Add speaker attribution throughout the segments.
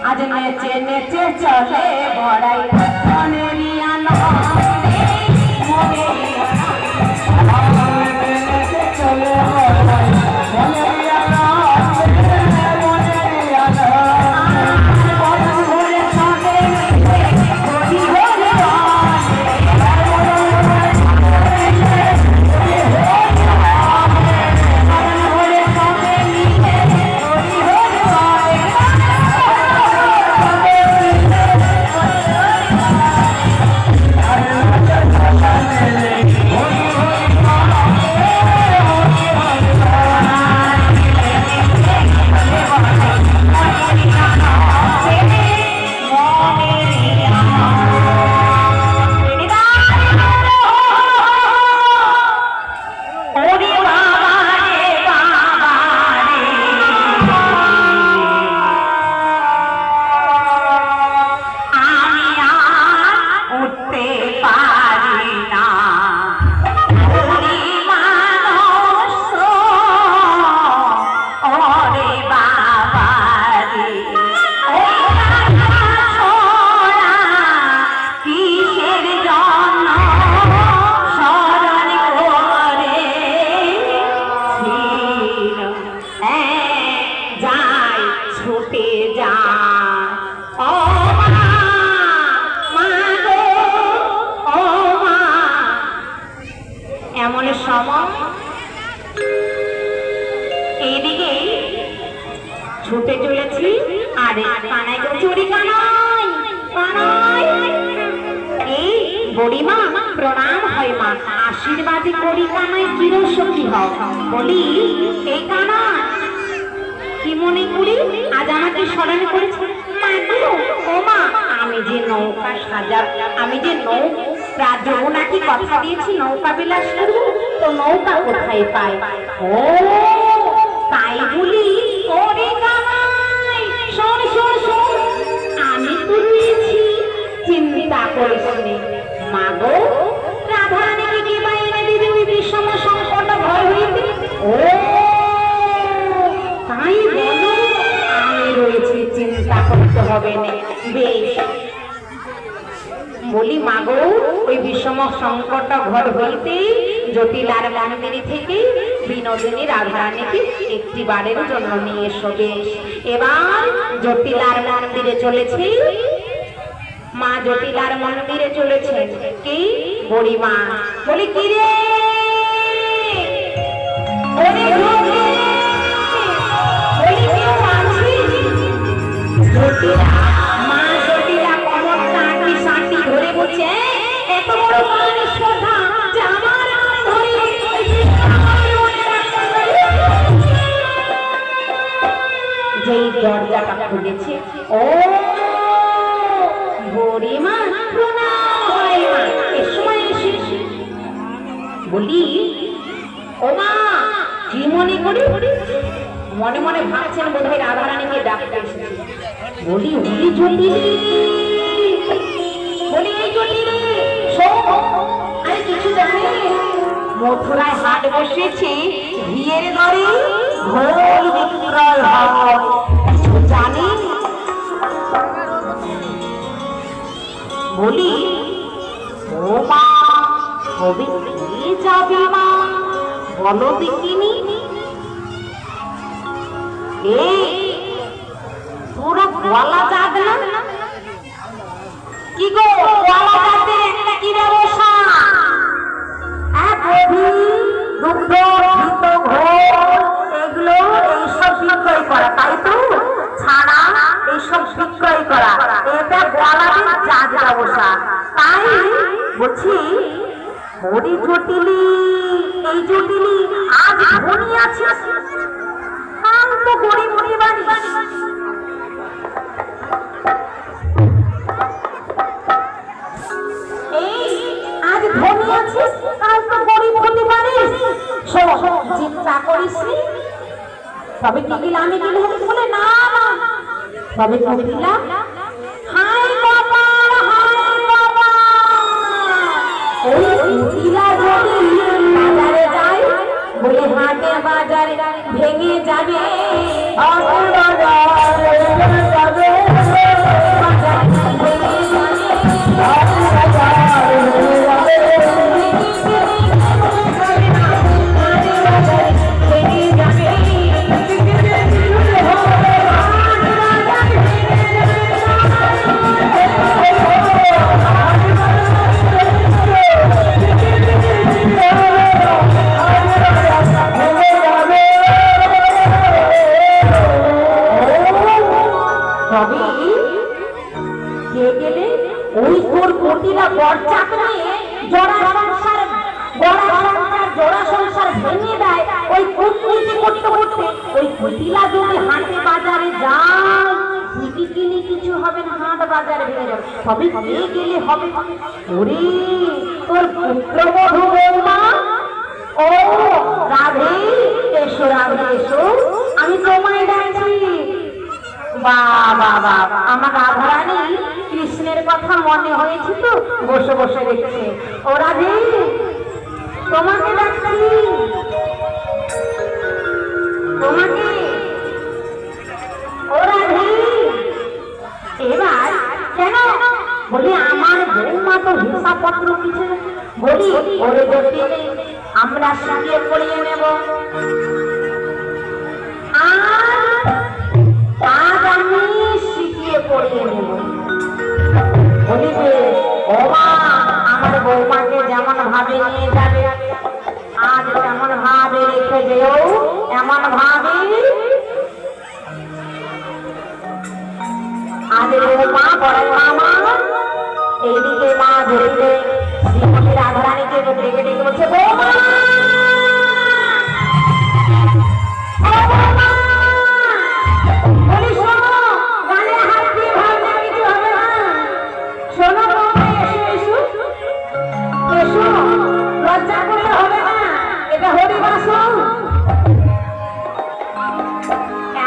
Speaker 1: আজ নেচে নেচে চলে বড়াই মনেরই আনন্দে মনেরই আনন্দে চলে বড়াই মনেরই আনন্দে মনেরই আনন্দে বড় ভরে সবে মিশে গড়ি হরি ছুটে চলেছি আরে কানাই গো চুরি কানাই কানাই এই বুড়িমা প্রণাম হয় মা আশীর্বাদী করি কানাই চির সুখী হও বলি এই কানাই কি মনে করি আজ আমাকে স্মরণ করেছে ও মা আমি যে নৌকা সাজা আমি যে নৌকা যমুনাকে কথা দিয়েছি নৌকা বিলাস করবো তো নৌকা কোথায় পাই ও তাই বলি ওরে কানাই শোন শোন শোন আমি তো রয়েছি চিন্তা করিস নে মা গো রাধারানীকে কে বাইরে দিদি ওই বিষম সংকট ভয় হইতে ও তাই বলো আমি রয়েছি চিন্তা করতে হবে না বেশ বলি মা গো ওই বিষম সংকট ঘর হইতে জটিলার মন্দির থেকে বিনোদিনী রাধারানীকে একটি বারের জন্য নিয়ে এসো বেশ এবার জটিলার মন্দিরে চলেছি মা জটিলার মন্দিরে চলেছেন কি বুড়ি মা বলি কি রে জটিলা মা জটিলা কমরটা আঁটি সাঁটি ধরে বলছে এত বড় মানুষ কথা যে আমার ধরে যেই দরজাটা খুলেছে ও বুড়িমা প্রণাম হয় মা এ সময় এসেছি বলি ও মা কি মনে করি মনে মনে ভাবছেন বোধহয় রাধারানীকে ডাকতে এসেছি বলি উনি জটিলি বলি এই জটিলি আরে কিছু জানে মথুরায় হাট বসেছে ঘিয়ের দরে ঘোল বিক্রয় হয় জানি বলি ও মা কবে কি যাবে মা বলো দেখিনি তোরা গোয়ালা যাদ না কি গো গোয়ালা যাদের একটা কি ব্যবসা দুগ্ধ ঘৃত ঘোল এগুলো এইসব বিক্রয় করা তাই তো ছাড়া এইসব বিক্রয় করা এটা গোয়ালাদের জাত ব্যবসা তাই বলছি হরি জটিলি এই জটিলি আজ ধনী আছে কাল তো গরিব বাড়ি এই আজ ধনী আছিস কাল তো গরিব হতে পারিস চিন্তা করিস তবে কি দিলাম আমি কি বলে না না তবে কি দিলাম হাই বাবা ওই দিলা যদি বাজারে যায় বলে হাটে বাজারে ভেঙে যাবে তবে কে গেলে ওই তোর কটিলা বরচাক নিয়ে জোড়া সংসার ভেঙে দেয়। ওই কুটকুটি করতে করতে ওই কটিলা যদি হাটে বাজারে যায়, কিনে কিছু হবে না, হাট বাজারে ভেঙে যাবে। তবে কে গেলে হবে? ওরে তোর পুত্রবধূ বৌমা, ও রাধে, এসো রাধে এসো, আমি তোমায় ডাকছি। বাবা বাবা, আমার রাধারানী কৃষ্ণের কথা মনে হয়েছে তো বসে বসে দেখছে। ও রাধে, তোমাকে ডাকছি, তোমাকে। ও রাধে, এবার কেন বলি আমার বৌমা তো হিসাবপত্র কিছু বলি, ওরে জটিলে আমরা শিখিয়ে পড়িয়ে নেব। আজ আমি শিখিয়ে পড়িয়ে নেব। বলি যে ও মা, আমার বৌমাকে যেমন ভাবে নিয়ে যাবে, আজ তেমন ভাবে রেখে যেও, এমন ভাবে আজ বৌমা বড় মামা এইদিকে মা ধরতে শ্রীমতী রাধারানীকে ডেকে ডেকে বলছে, বৌমা বলি শোনো, গালে হাত দিয়ে ভাবনা কিছু হবে না। শোনো বৌমা, এসো এসো এসো, লজ্জা করলে হবে না, এটা হরিবাসন।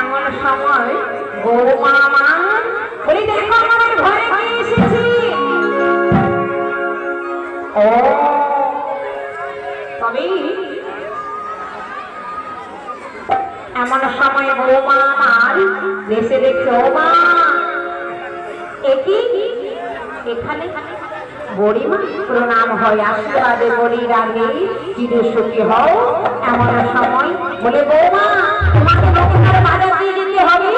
Speaker 1: এমন সময় বৌমা আমার বলি, দেখো আমার ঘরে কে এসেছি। ও তবে এমন সময় বৌমা আমার দেশে দেখছে, ও মা একই এখানে বড়িমা প্রণাম হয়, আশীর্বাদে বলি রাগে চির সুখী হও। এমন সময় বলে, বৌমা তোমাকে নতুন বাজার দিয়ে দিতে হবে,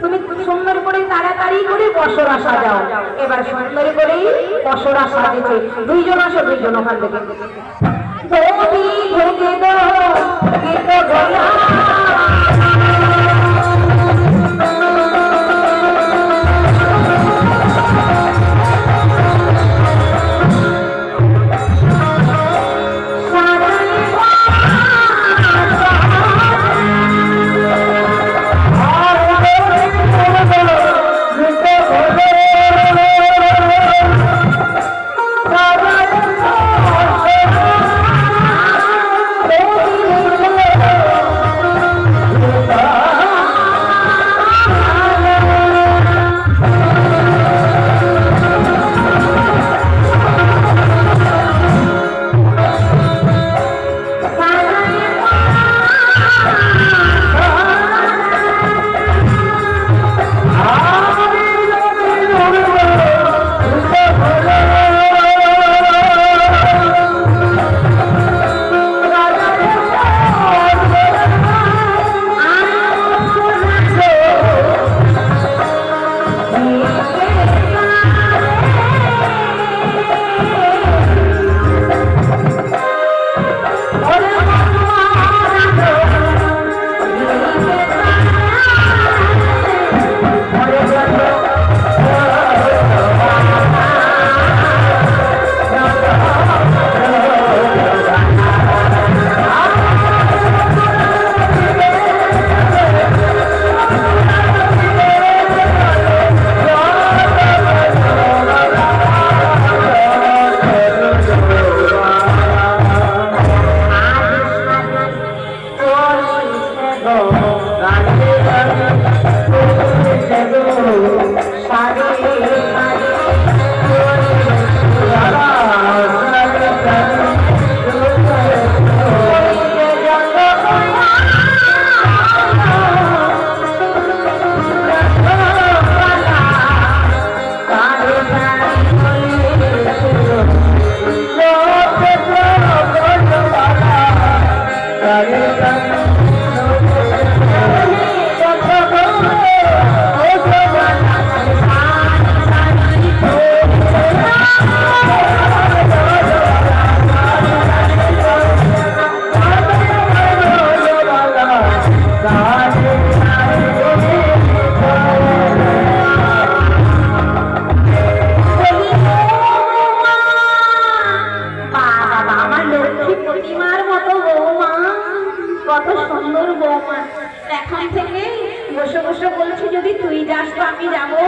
Speaker 1: তুমি সুন্দর করে তাড়াতাড়ি করে পসরা সাজাও। এবার সুন্দর করে পসরা সাজেছে, দুইজন আসো, দুইজন ওখান থেকে যাস তো আমি যাবো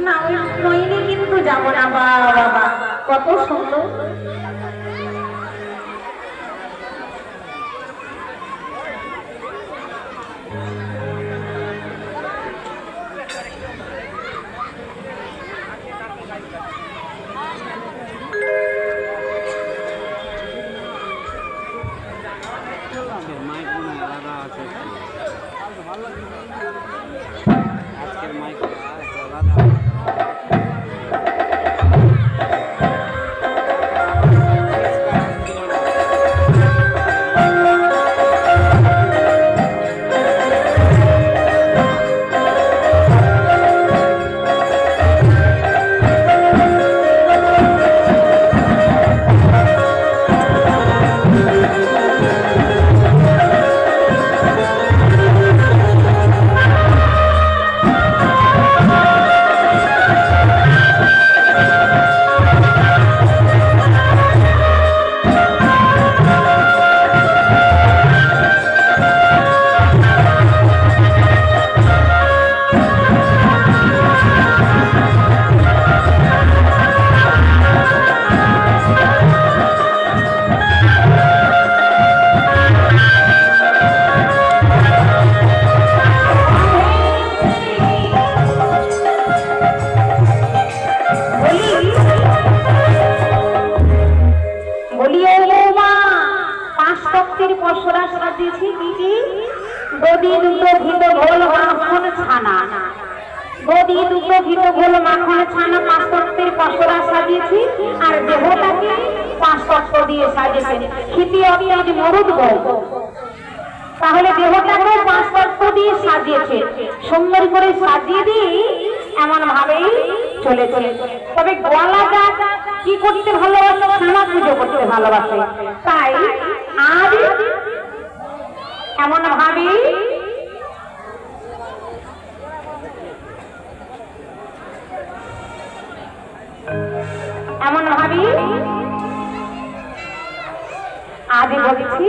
Speaker 1: না, ওই নইলে কিন্তু যাবো না। বাবা কত সুন্দর। তাহলে দেহটাকে পাঁচতত্ব দিয়ে সাজিয়েছে, সুন্দর করে সাজিয়ে দিয়ে এমন ভাবেই চলে চলে। তবে গলাটা কি করতে ভালোবাসে? শ্যামা পুজো করতে ভালোবাসে। তাই আজ এমন ভাবেই আজ বলছি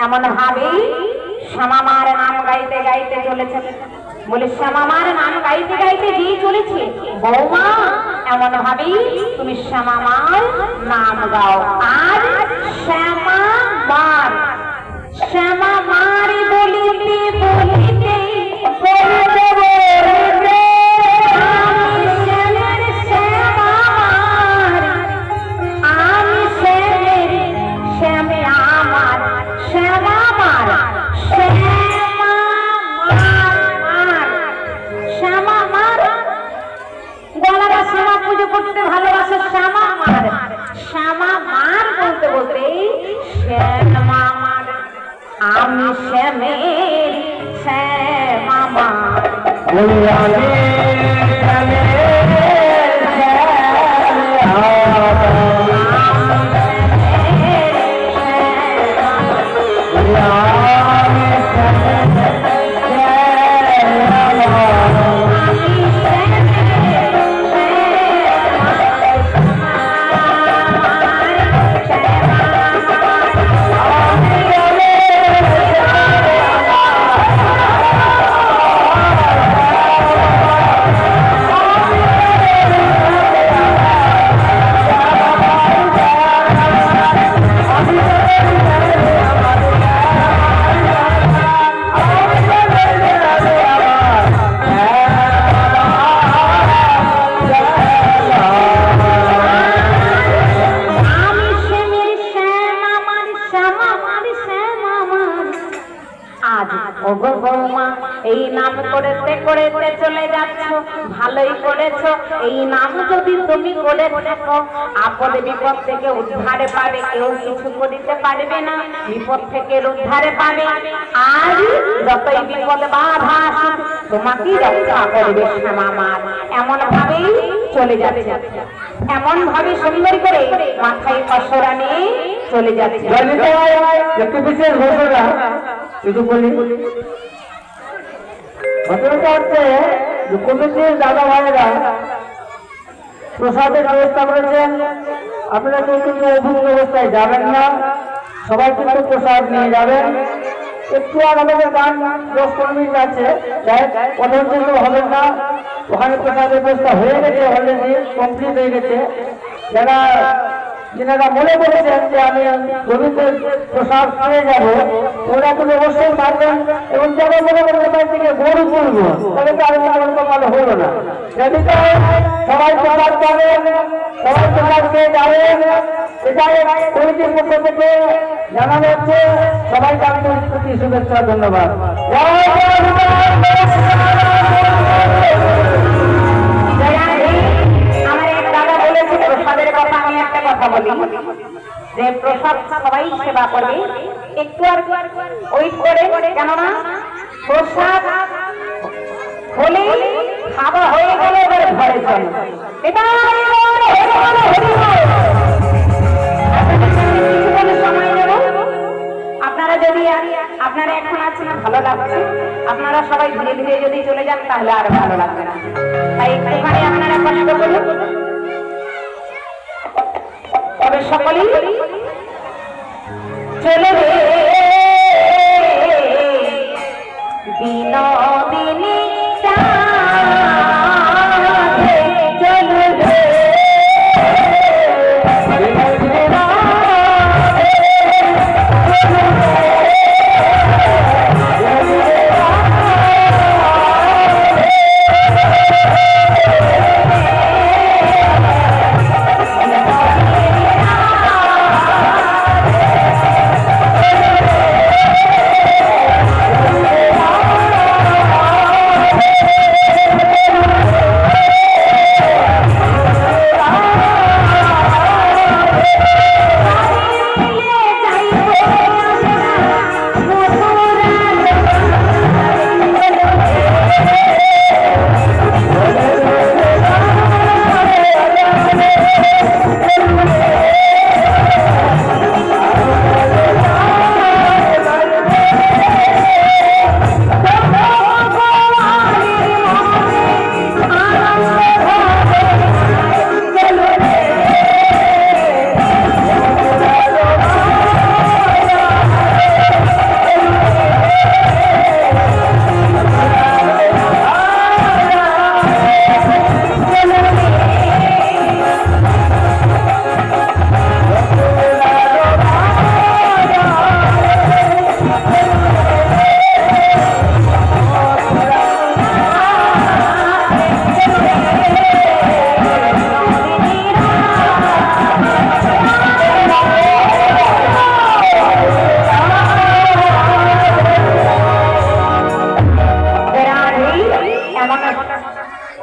Speaker 1: এমন ভাবেই শ্যামামার নাম গাইতে গাইতে চলেছে। বলে শ্যামামার নাম গাইতে গাইতে দিয়ে চলেছে। বৌমা এমন ভাবেই তুমি শ্যামামার নাম গাও। আর শ্যামামার শ্যামামার বলিতে বলিতে ভালোবাসে শ্যামামার। শ্যামামার বলতে বলতে শ্যামামার আমি শ্যামের শ্যামামার এই নাম করতে করতে চলে যাচ্ছ, ভালোই করেছো। এই নাম যদি তুমি করে থাকো, আপদে বিপদ থেকে উদ্ধারে পাবে, কেউ কিছু করিতে পারবে না, বিপদ থেকে উদ্ধারে পাবে। আর যতই বিপদ বাধা আসুক তোমাকেই রক্ষা করবে শ্যামামার। এমন ভাবেই চলে যাচ্ছে, এমন ভাবে সুন্দর করে মাথায় পশরা নিয়ে চলে যাচ্ছে।
Speaker 2: একটু বিশেষ ঘোষণা শুধু বলি, ঘটনাটা হচ্ছে যে কমিটির দাদা ভাইয়েরা প্রসাদের ব্যবস্থা করেছেন। আপনারা কেউ কিন্তু অভিজ্ঞ অবস্থায় যাবেন না, সবাই কিন্তু প্রসাদ নিয়ে যাবেন একটু আর আমাদের গান 10-15 মিনিট আছে, প্রথম দিন হবে না, ওখানে প্রসাদের ব্যবস্থা হয়ে গেছে, অলরেডি কমপ্লিট হয়ে গেছে। যেনারা মনে করেছেন যে আমি গোবিন্দের প্রসাদ পেয়ে যাবো, ওরা কিন্তু অবশ্যই মানবেন, এবং যারা মনে করেন এখান থেকে গরু তুলবো, তাহলে তো আর ভালো হলো না। যদি সবাই প্রসাদ পাবেন, সবাই প্রসাদ পেয়ে যাবেন, এটাই কমিটির পক্ষ থেকে জানানো হচ্ছে। সবাইকে আমি প্রতি শুভেচ্ছা, ধন্যবাদ।
Speaker 1: আমার এক দাদা বলেছে প্রসাদের কথা, আমি একটা কথা বলি যে প্রসাদ সবাই সেবা করবে, একটু আর ওয়েট করে, কেননা প্রসাদ হলে খাওয়া হয়ে গেলে এবার ঘরে চলে। এটা সময় নেব। আপনারা যদি আপনারা এখন আছেন ভালো লাগছে, আপনারা সবাই ধীরে ধীরে যদি চলে যান তাহলে আর ভালো লাগবে না। তাই একটুখানি আপনারা কষ্ট করুন, তবে সকলেই চলে বিনোদিনী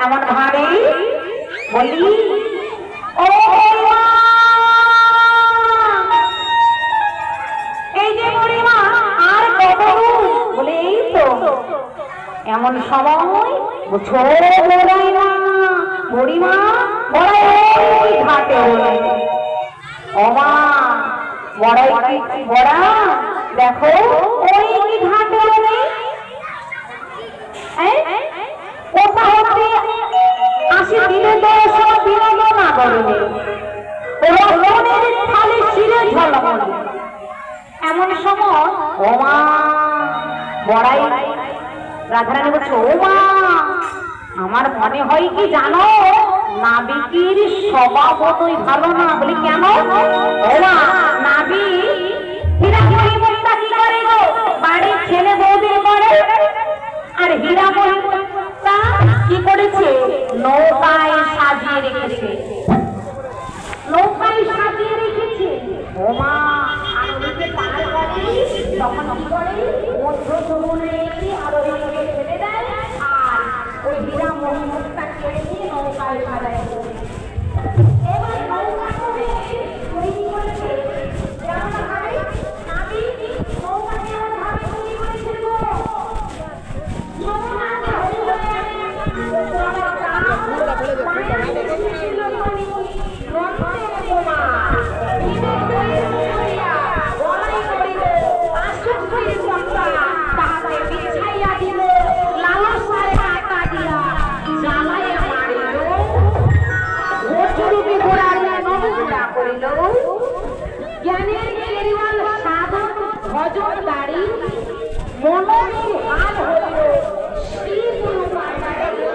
Speaker 1: এমন ভাবে বলি, ও এই যে বুড়িমা আর কত বলে, এই তো এমন সময় বড়াই না বুড়িমা, বড়াই ঘাটে ওমা বড়াই বড়া দেখো ওই ঘাটে আসি দিলে দর্শন বিনোদন না করবে, থালে শিরে ঝলমল। এমন সময় ওমা বড়াই রাধারানী বলছে, ওমা আমার মনে হয় কি জানো, নাবিকের স্বভাবতই ভালো না। বলি কেন? ওমা নাবি হীরামণি বস্তা কি করে গো, বাড়ির ছেলে বৌদের করে, আর হীরামণি বস্তা কি করেছে, নৌকায় সাজিয়ে রেখেছে, নৌকায় সাজিয়ে রেখেছে। ওমা আর ওদিকে পার করে তখন কি করে, মধ্য সমুদ্রে এসে আর ওদিকে ছেড়ে দেয়, আর ওই হীরামণি বস্তা কেড়ে নিয়ে নৌকায় সাজায়। এবার নৌকা করে তৈরি করেছে যেমন ভাবে নাবি নৌকা যেমন ভাবে তৈরি করেছে গো, যমুনা ধরে লালা সারে আটা দিয়া জ্বালায় মারিল, ও চুরুকে কি হাল হইল সেই কোনো বাজারে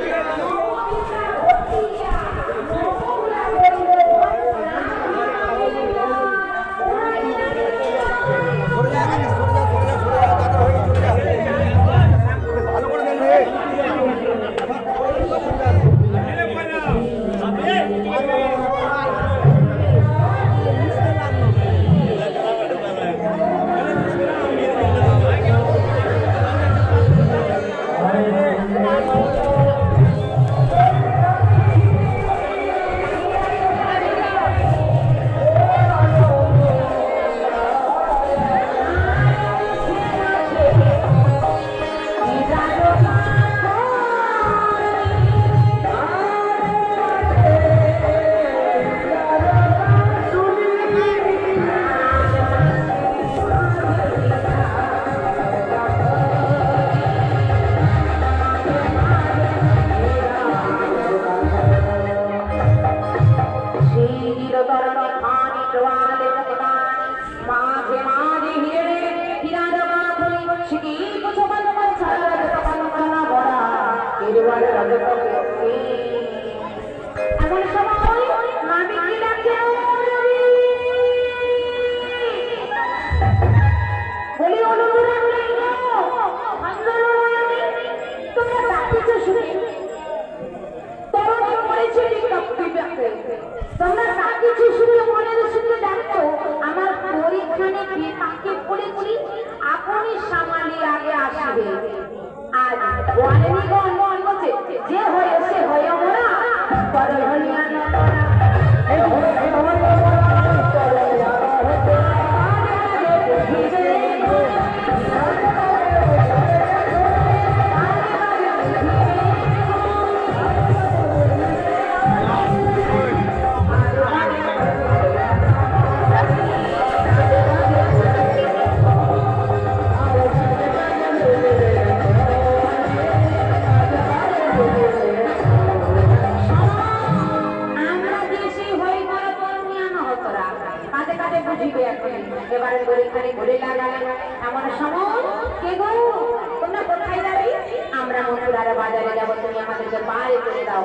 Speaker 1: এমন সময় নাবিক কি ডাকছে বলি অনুগুণা তোমরা ডাকতেছ শুনে তরুণ করেছে তোমরা ডাকতেছ শুনে মনের শুনে ডাকছো আমার পরীক্ষানে বিপাকে পড়েছি আপনি সামালি আগে আসবে আর ওয়ালেনিগণ বলছে যে হয়েছে হয়ে মোরা পরে হলিয়া না এবারে পরীক্ষারে ঘুরে লাগালেন এমন সময় কে গো তোমরা কোথায় যাবে আমরা মথুরার বাজারে যাব তুমি আমাদেরকে পারে করে দাও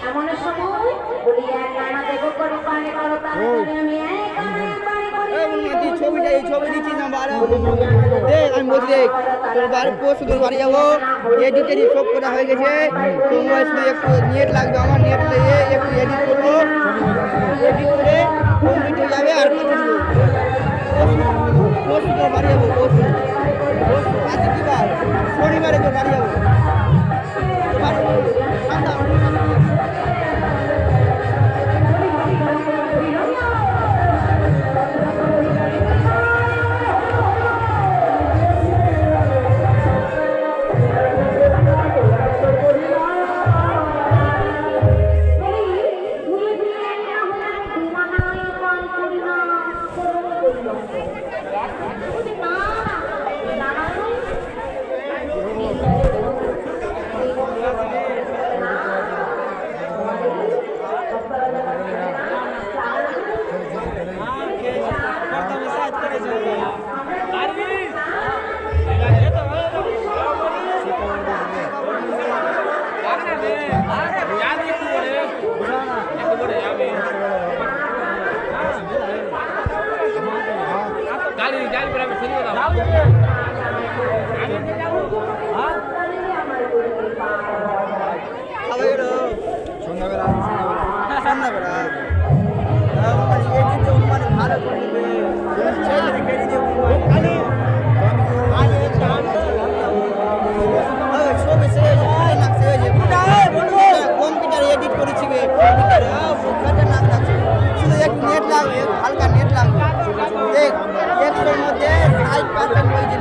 Speaker 1: এমন সময় বলি এক গানা দেবো করে পারে করো তাহলে আমি এক গানে পারে করে
Speaker 3: এই ছবিটা এই ছবি দিচ্ছি না বারে দেখ আমি বলছি দেখ তোর বাড়ি পোস্ট তোর বাড়ি যাবো এডিটের সব করা হয়ে গেছে তোমরা একটু নেট লাগবে আমার নেট দিয়ে একটু এডিট করবো এডিট করে কমপ্লিট হয়ে যাবে আর পোস্ট তোর বাড়ি যাবো পোস্ট আজকে কি বার শনিবারে তোর বাড়ি যাবো কম্পিউটার এডিট করেছি হালকা নেট লাগবে দেখ 100 মধ্যে 60% হয়েছে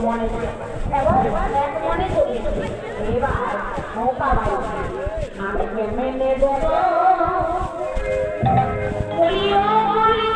Speaker 1: মনে এক মনে চলেছে এবার নৌকা বাইরে আমি মেনে দেব বলিও বলি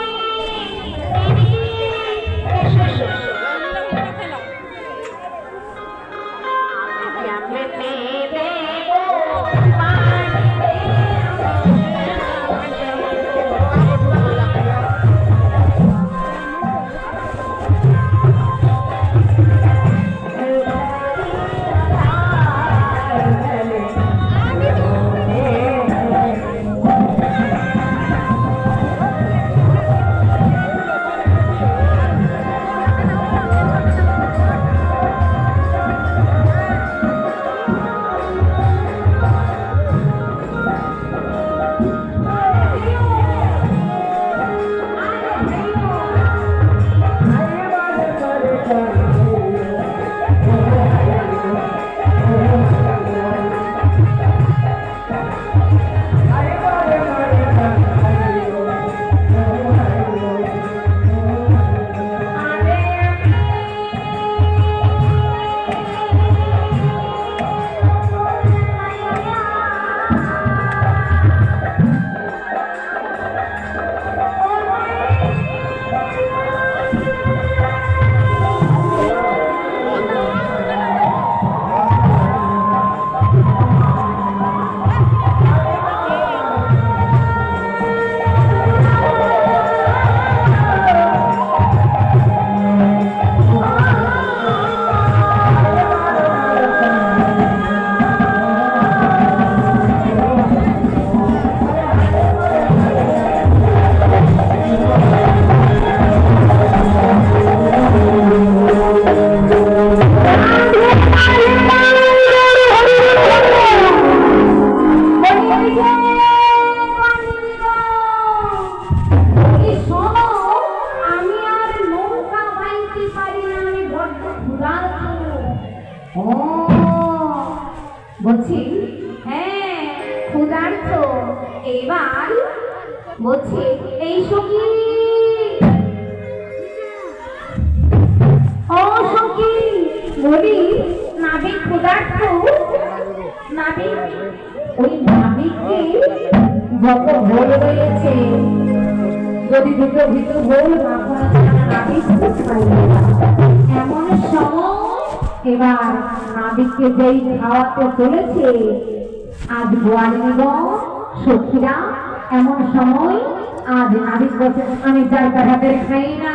Speaker 1: বলছি হ্যাঁ ক্ষুধার্ত এবার বলছি এই সখী ও সখী বলি নাবিক ক্ষুধার্ত নাবিক ওই নাবিককে যত ভোল রয়েছে যদি দুটো ভিতর ভোল না করা নাবিক এমন সময় এবার নাবিককে যেই খাওয়াতে চলেছে আজ গোয়ালিনীগণ সখীরা এমন সময় আজ নাবিক বলছে আমি যার হাতে খাই না